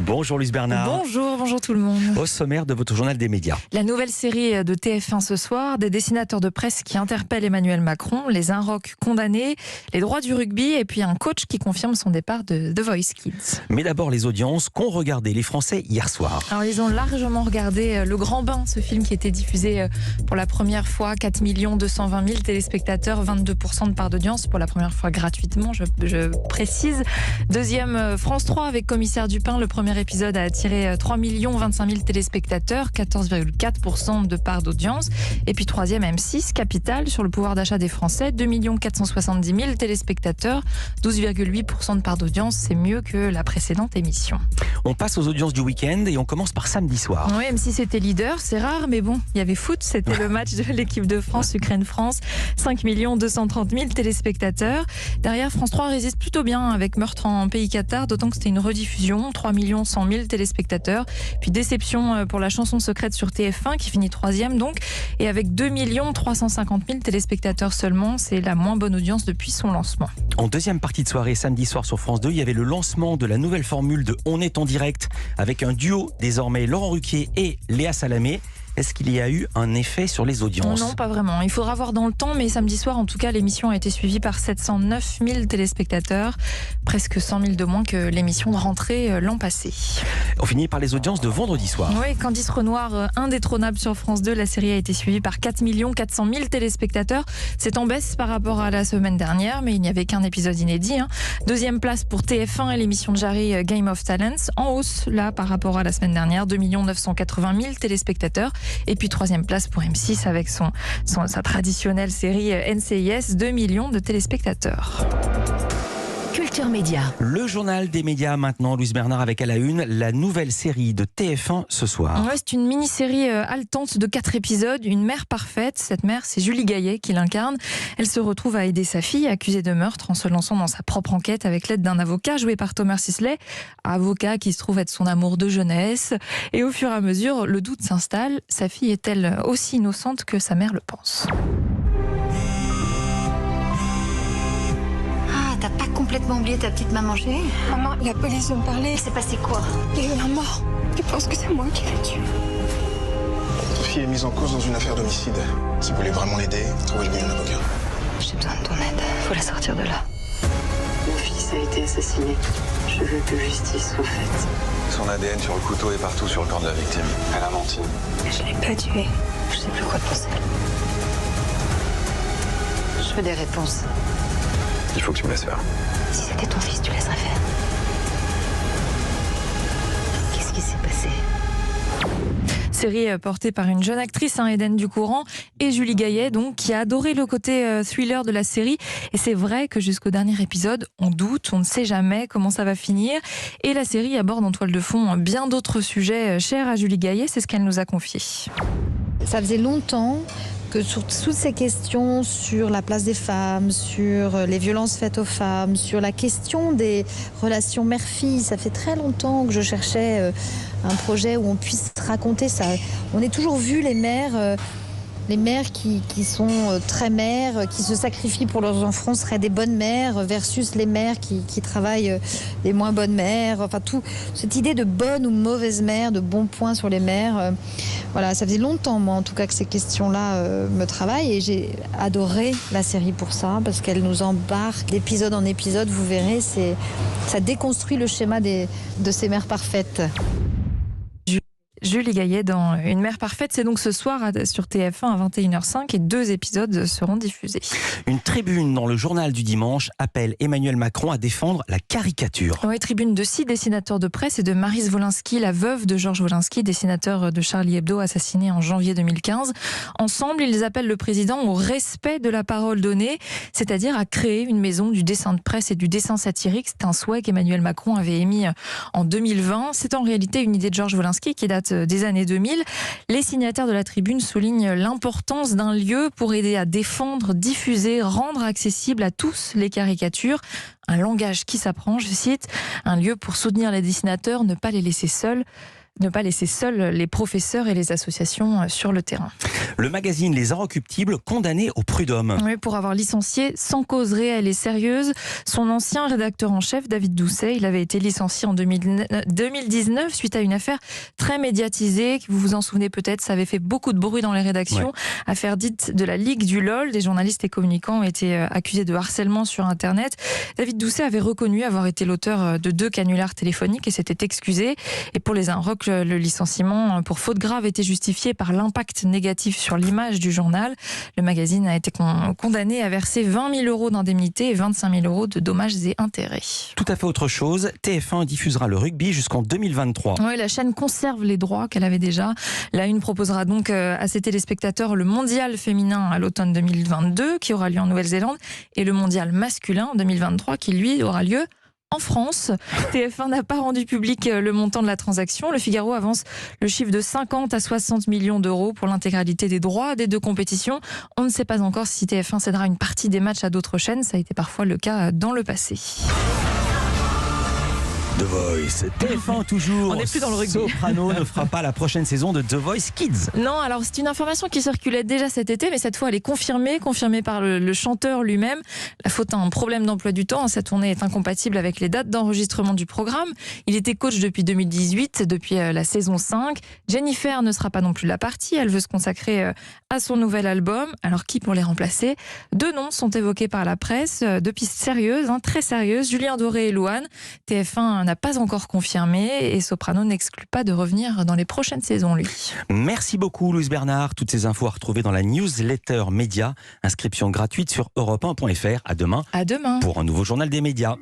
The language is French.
Bonjour Luce Bernard. Bonjour tout le monde. Au sommaire de votre journal des médias. La nouvelle série de TF1 ce soir, des dessinateurs de presse qui interpellent Emmanuel Macron, les Inrocks condamnés, les droits du rugby et puis un coach qui confirme son départ de The Voice Kids. Mais d'abord les audiences qu'ont regardé les Français hier soir. Alors ils ont largement regardé Le Grand Bain, ce film qui était diffusé pour la première fois, 4 220 000 téléspectateurs, 22% de part d'audience pour la première fois gratuitement, je précise. Deuxième, France 3 avec Commissaire Dupin, le premier épisode a attiré 3 25 000 téléspectateurs, 14,4% de part d'audience. Et puis troisième, M6, Capital, sur le pouvoir d'achat des Français, 2 470 000 téléspectateurs, 12,8% de part d'audience. C'est mieux que la précédente émission. On passe aux audiences du week-end et on commence par samedi soir. Oui, M6 était leader, c'est rare, mais bon, il y avait foot, c'était le match de l'équipe de France, Ukraine-France, 5 230 000 téléspectateurs. Derrière, France 3 résiste plutôt bien avec Meurtre en pays Qatar, d'autant que c'était une rediffusion, 3 100 000 téléspectateurs. Puis déception pour la chanson secrète sur TF1 qui finit troisième donc, et avec 2 350 000 téléspectateurs seulement, c'est la moins bonne audience depuis son lancement. En deuxième partie de soirée, samedi soir sur France 2, il y avait le lancement de la nouvelle formule de On est en direct avec un duo désormais Laurent Ruquier et Léa Salamé. Est-ce qu'il y a eu un effet sur les audiences? Non, pas vraiment. Il faudra voir dans le temps, mais samedi soir, en tout cas, l'émission a été suivie par 709 000 téléspectateurs, presque 100 000 de moins que l'émission de rentrée l'an passé. On finit par les audiences de vendredi soir. Oui, Candice Renoir, indétrônable sur France 2. La série a été suivie par 4 400 000 téléspectateurs. C'est en baisse par rapport à la semaine dernière, mais il n'y avait qu'un épisode inédit. Deuxième place pour TF1 et l'émission de Jarry Game of Talents. En hausse, là, par rapport à la semaine dernière, 2 980 000 téléspectateurs. Et puis troisième place pour M6 avec sa traditionnelle série NCIS, 2 millions de téléspectateurs. Culture Média. Le journal des médias maintenant, Luce Bernard, avec à la une la nouvelle série de TF1 ce soir. Ouais, c'est une mini-série haletante de 4 épisodes, une mère parfaite. Cette mère, c'est Julie Gaillet qui l'incarne. Elle se retrouve à aider sa fille accusée de meurtre en se lançant dans sa propre enquête avec l'aide d'un avocat joué par Thomas Sisley, avocat qui se trouve être son amour de jeunesse. Et au fur et à mesure, le doute s'installe. Sa fille est-elle aussi innocente que sa mère le pense? T'as pas complètement oublié ta petite maman chérie? Maman, la police veut me parler. Il s'est passé quoi? Il y a eu un mort. Je pense que c'est moi qui l'ai tué. Votre fille est mise en cause dans une affaire d'homicide. Si vous voulez vraiment l'aider, trouvez-lui un avocat. J'ai besoin de ton aide. Faut la sortir de là. Mon fils a été assassiné. Je veux que justice soit faite. Son ADN sur le couteau est partout sur le corps de la victime. Elle a menti. Mais je l'ai pas tué. Je sais plus quoi penser. Je veux des réponses. Il faut que tu me laisses faire. Si c'était ton fils, tu laisserais faire. Qu'est-ce qui s'est passé? Série portée par une jeune actrice, Eden Ducourant, et Julie Gaillet, donc, qui a adoré le côté thriller de la série. Et c'est vrai que jusqu'au dernier épisode, on doute, on ne sait jamais comment ça va finir. Et la série aborde en toile de fond bien d'autres sujets chers à Julie Gaillet, c'est ce qu'elle nous a confié. Ça faisait longtemps que sur toutes ces questions sur la place des femmes, sur les violences faites aux femmes, sur la question des relations mère-fille, ça fait très longtemps que je cherchais un projet où on puisse raconter ça. On a toujours vu les mères qui sont très mères, qui se sacrifient pour leurs enfants seraient des bonnes mères versus les mères qui travaillent les moins bonnes mères. Enfin, tout cette idée de bonne ou mauvaise mère, de bons points sur les mères. Voilà, ça faisait longtemps, moi, en tout cas, que ces questions-là me travaillent et j'ai adoré la série pour ça parce qu'elle nous embarque d'épisode en épisode. Vous verrez, ça déconstruit le schéma de ces mères parfaites. Julie Gaillet dans Une mère parfaite, c'est donc ce soir sur TF1 à 21h05 et 2 épisodes seront diffusés. Une tribune dans le journal du dimanche appelle Emmanuel Macron à défendre la caricature. Oui, tribune de 6 dessinateurs de presse et de Maryse Wolinski, la veuve de Georges Wolinski, dessinateur de Charlie Hebdo, assassiné en janvier 2015. Ensemble, ils appellent le président au respect de la parole donnée, c'est-à-dire à créer une maison du dessin de presse et du dessin satirique. C'est un souhait qu'Emmanuel Macron avait émis en 2020. C'est en réalité une idée de Georges Wolinski qui date des années 2000. Les signataires de la tribune soulignent l'importance d'un lieu pour aider à défendre, diffuser, rendre accessible à tous les caricatures. Un langage qui s'apprend, je cite, un lieu pour soutenir les dessinateurs, ne pas les laisser seuls. ne pas laisser seuls les professeurs et les associations sur le terrain. Le magazine Les Inrecuptibles condamné au prud'homme. Oui, pour avoir licencié sans cause réelle et sérieuse son ancien rédacteur en chef, David Doucet. Il avait été licencié en 2019 suite à une affaire très médiatisée. Vous vous en souvenez peut-être, ça avait fait beaucoup de bruit dans les rédactions. Ouais. Affaire dite de la Ligue du LOL. Des journalistes et communicants ont été accusés de harcèlement sur Internet. David Doucet avait reconnu avoir été l'auteur de 2 canulars téléphoniques et s'était excusé. Et pour les Inroc, le licenciement pour faute grave était justifié par l'impact négatif sur l'image du journal. Le magazine a été condamné à verser 20 000 euros d'indemnité et 25 000 euros de dommages et intérêts. Tout à fait autre chose, TF1 diffusera le rugby jusqu'en 2023. Oui, la chaîne conserve les droits qu'elle avait déjà. La Une proposera donc à ses téléspectateurs le mondial féminin à l'automne 2022 qui aura lieu en Nouvelle-Zélande et le mondial masculin en 2023 qui lui aura lieu en France. TF1 n'a pas rendu public le montant de la transaction. Le Figaro avance le chiffre de 50 à 60 millions d'euros pour l'intégralité des droits des 2 compétitions. On ne sait pas encore si TF1 cédera une partie des matchs à d'autres chaînes. Ça a été parfois le cas dans le passé. The Voice, TF1 toujours. On n'est plus dans le rugby. Soprano ne fera pas la prochaine saison de The Voice Kids. Non, alors c'est une information qui circulait déjà cet été, mais cette fois elle est confirmée par le chanteur lui-même. La faute à un problème d'emploi du temps. Sa tournée est incompatible avec les dates d'enregistrement du programme. Il était coach depuis 2018, depuis la saison 5. Jennifer ne sera pas non plus la partie. Elle veut se consacrer à son nouvel album. Alors qui pour les remplacer? 2 noms sont évoqués par la presse, 2 pistes sérieuses, très sérieuses. Julien Doré et Louane. TF1 n'a pas encore confirmé et Soprano n'exclut pas de revenir dans les prochaines saisons, lui. Merci beaucoup, Louise Bernard. Toutes ces infos à retrouver dans la newsletter média. Inscription gratuite sur europe1.fr. À demain. À demain. Pour un nouveau journal des médias.